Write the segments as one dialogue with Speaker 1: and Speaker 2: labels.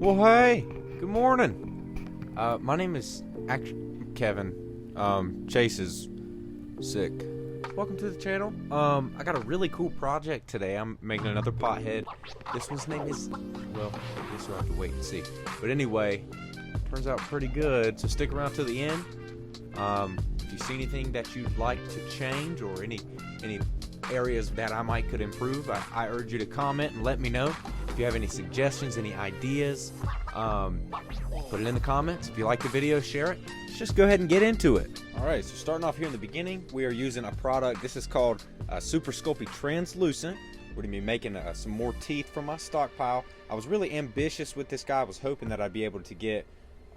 Speaker 1: Well, hey, good morning. My name is Kevin. Chase is sick. Welcome to the channel. I got a really cool project today. I'm making another PotHead. This one's name is, well, I guess you'll have to wait and see. But anyway, turns out pretty good, so stick around till the end. If you see anything that you'd like to change or any areas that I could improve, I urge you to comment and let me know. If you have any suggestions, any ideas, put it in the comments. If you like the video, share it. Let's just go ahead and get into it. Alright, so starting off here in the beginning, we are using a product. This is called Super Sculpting Translucent. We're going to be making some more teeth from my stockpile. I was really ambitious with this guy. I was hoping that I'd be able to get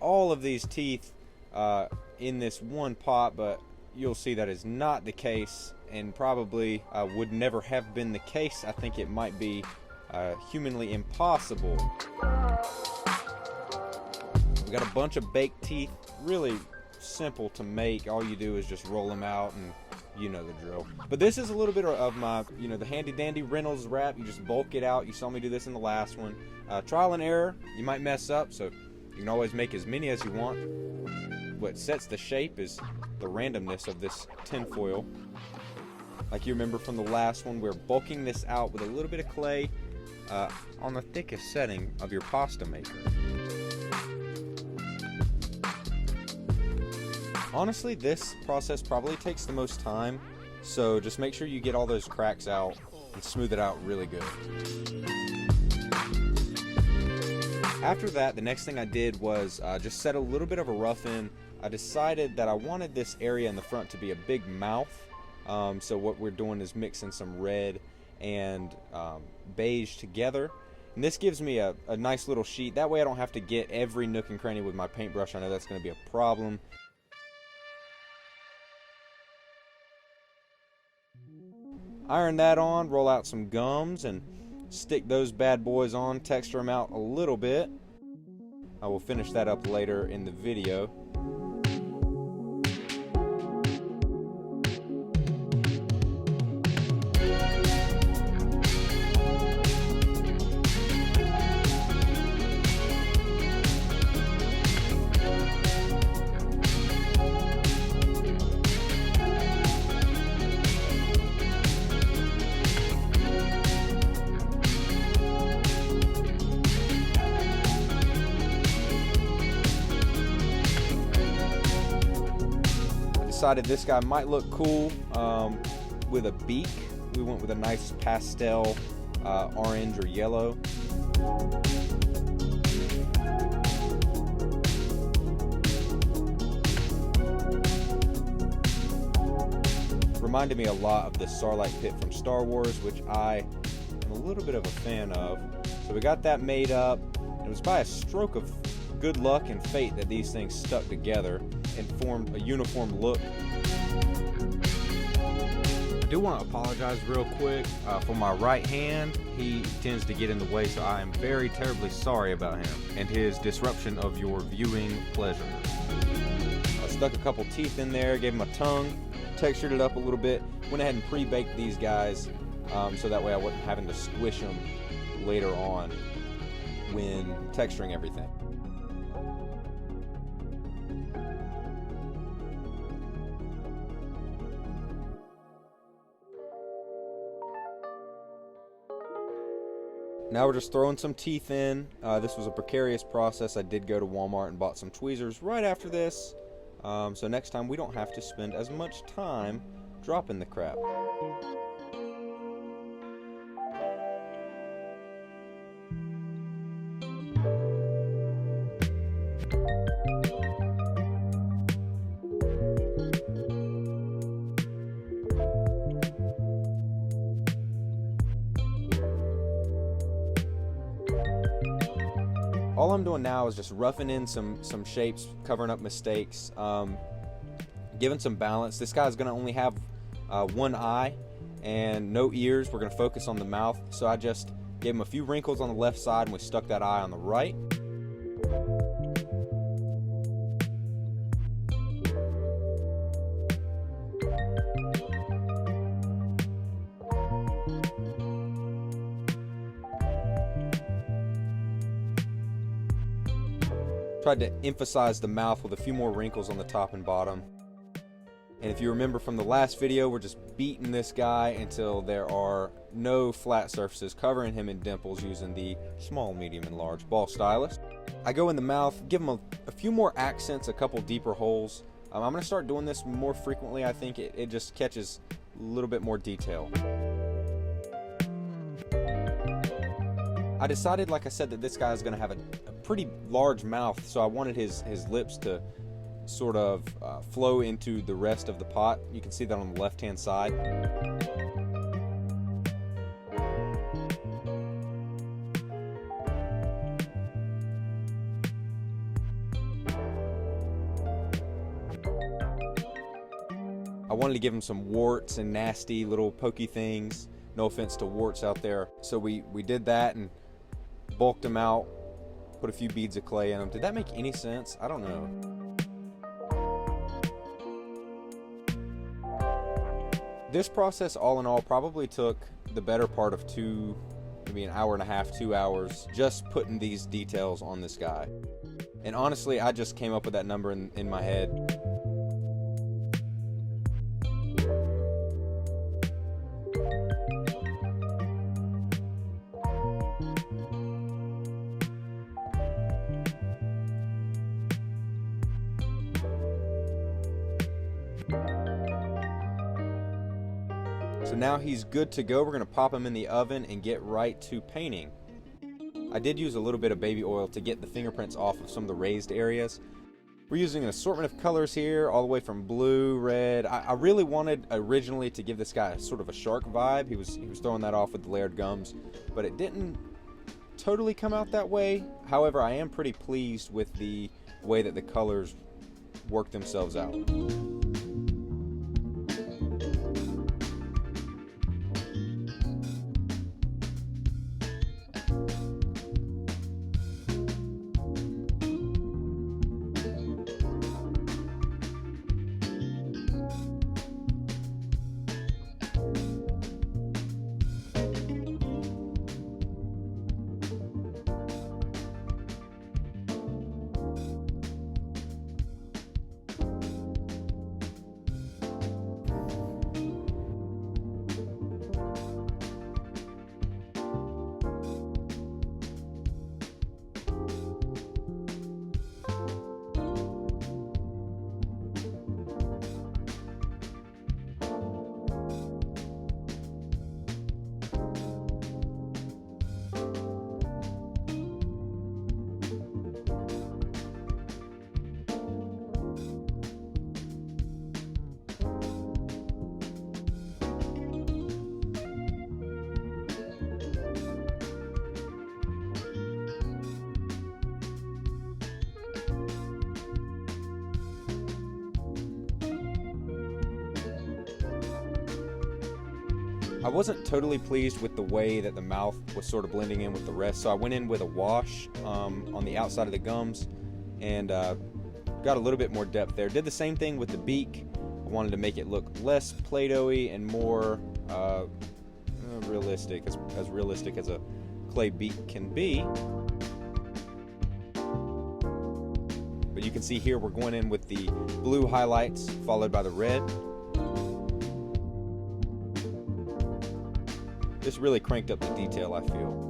Speaker 1: all of these teeth in this one pot, but you'll see that is not the case, and probably would never have been the case. I think it might be humanly impossible. We got a bunch of baked teeth, really simple to make. All you do is just roll them out, and you know the drill. But this is a little bit of my, the handy dandy Reynolds wrap. You just bulk it out. You saw me do this in the last one. Trial and error. You might mess up, so you can always make as many as you want. What sets the shape is the randomness of this tinfoil. Like you remember from the last one, we're bulking this out with a little bit of clay on the thickest setting of your pasta maker. Honestly, this process probably takes the most time, so just make sure you get all those cracks out and smooth it out really good. After that, the next thing I did was just set a little bit of a rough in. I decided that I wanted this area in the front to be a big mouth, so what we're doing is mixing some red and beige together, and this gives me a nice little sheet. That way I don't have to get every nook and cranny with my paintbrush. I know that's going to be a problem. Iron that on, roll out some gums, and stick those bad boys on, texture them out a little bit. I will finish that up later in the video. Decided this guy might look cool with a beak. We went with a nice pastel orange or yellow. Reminded me a lot of the Starlight Pit from Star Wars, which I am a little bit of a fan of. So we got that made up. It was by a stroke of good luck and fate that these things stuck together and formed a uniform look. I do want to apologize real quick for my right hand. He tends to get in the way, so I am very terribly sorry about him and his disruption of your viewing pleasure. I stuck a couple teeth in there, gave him a tongue, textured it up a little bit, went ahead and pre-baked these guys so that way I wasn't having to squish them later on when texturing everything. Now we're just throwing some teeth in. This was a precarious process. I did go to Walmart and bought some tweezers right after this. So next time we don't have to spend as much time dropping the crap. All I'm doing now is just roughing in some shapes, covering up mistakes, giving some balance. This guy's going to only have one eye and no ears. We're going to focus on the mouth. So I just gave him a few wrinkles on the left side, and we stuck that eye on the right. Tried to emphasize the mouth with a few more wrinkles on the top and bottom. And if you remember from the last video, we're just beating this guy until there are no flat surfaces, covering him in dimples using the small, medium, and large ball stylus. I go in the mouth, give him a few more accents, a couple deeper holes. I'm going to start doing this more frequently. I think it just catches a little bit more detail. I decided, like I said, that this guy is going to have a pretty large mouth, so I wanted his lips to sort of flow into the rest of the pot. You can see that on the left hand side. I wanted to give him some warts and nasty little pokey things. No offense to warts out there. So we did that and bulked him out, put a few beads of clay in them. Did that make any sense? I don't know. This process, all in all, probably took the better part of maybe an hour and a half, 2 hours, just putting these details on this guy. And honestly, I just came up with that number in my head. So now he's good to go. We're going to pop him in the oven and get right to painting. I did use a little bit of baby oil to get the fingerprints off of some of the raised areas. We're using an assortment of colors here, all the way from blue, red. I really wanted originally to give this guy sort of a shark vibe. He was throwing that off with the layered gums, but it didn't totally come out that way. However, I am pretty pleased with the way that the colors work themselves out. I wasn't totally pleased with the way that the mouth was sort of blending in with the rest, so I went in with a wash on the outside of the gums and got a little bit more depth there. Did the same thing with the beak. I wanted to make it look less Play-Doh-y and more realistic, as realistic as a clay beak can be. But you can see here we're going in with the blue highlights followed by the red. This really cranked up the detail, I feel.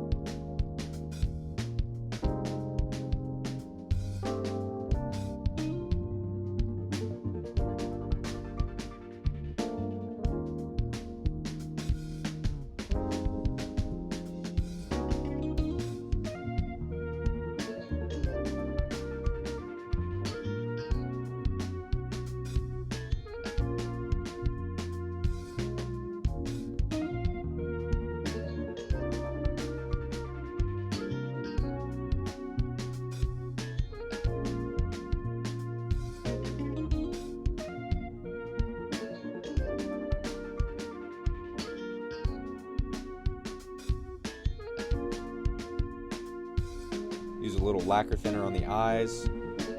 Speaker 1: Use a little lacquer thinner on the eyes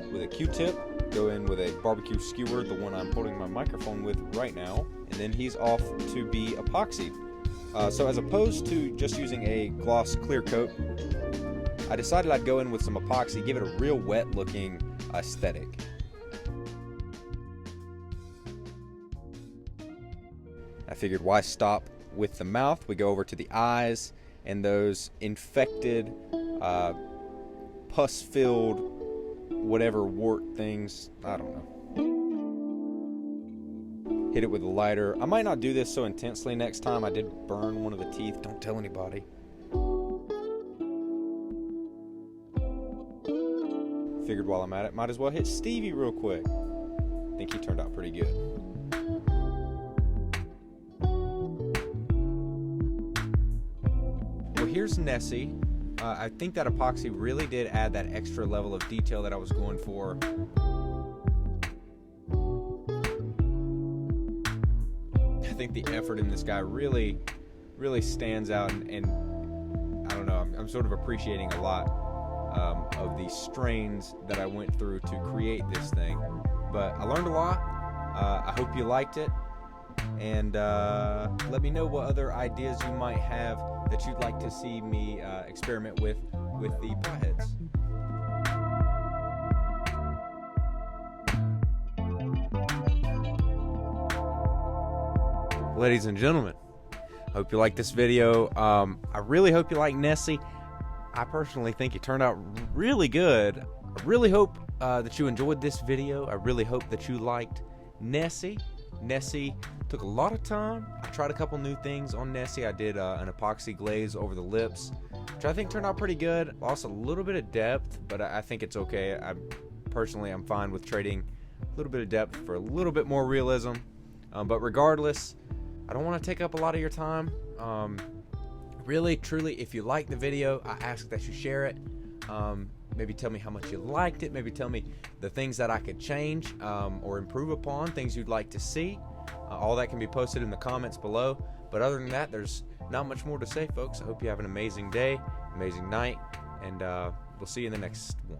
Speaker 1: with a Q-tip. Go in with a barbecue skewer, the one I'm holding my microphone with right now, and then he's off to be epoxied. So as opposed to just using a gloss clear coat, I decided I'd go in with some epoxy, give it a real wet looking aesthetic. I figured why stop with the mouth? We go over to the eyes and those infected, pus-filled, whatever wart things. I don't know. Hit it with a lighter. I might not do this so intensely next time. I did burn one of the teeth. Don't tell anybody. Figured while I'm at it, might as well hit Stevie real quick. I think he turned out pretty good. Well, here's Nessie. I think that epoxy really did add that extra level of detail that I was going for. I think the effort in this guy really stands out, and I don't know, I'm sort of appreciating a lot of the strains that I went through to create this thing. But I learned a lot. I hope you liked it, and let me know what other ideas you might have that you'd like to see me experiment with the PotHeads. Ladies and gentlemen, I hope you like this video. I really hope you like Nessie. I personally think it turned out really good. I really hope that you enjoyed this video. I really hope that you liked Nessie. Nessie took a lot of time. I tried a couple new things on Nessie. I did an epoxy glaze over the lips, which I think turned out pretty good. Lost a little bit of depth, but I think it's okay. I'm fine with trading a little bit of depth for a little bit more realism. But regardless, I don't want to take up a lot of your time. Really, truly, if you like the video, I ask that you share it. Maybe tell me how much you liked it. Maybe tell me the things that I could change or improve upon, things you'd like to see. All that can be posted in the comments below. But other than that, there's not much more to say, folks. I hope you have an amazing day, amazing night, and we'll see you in the next one.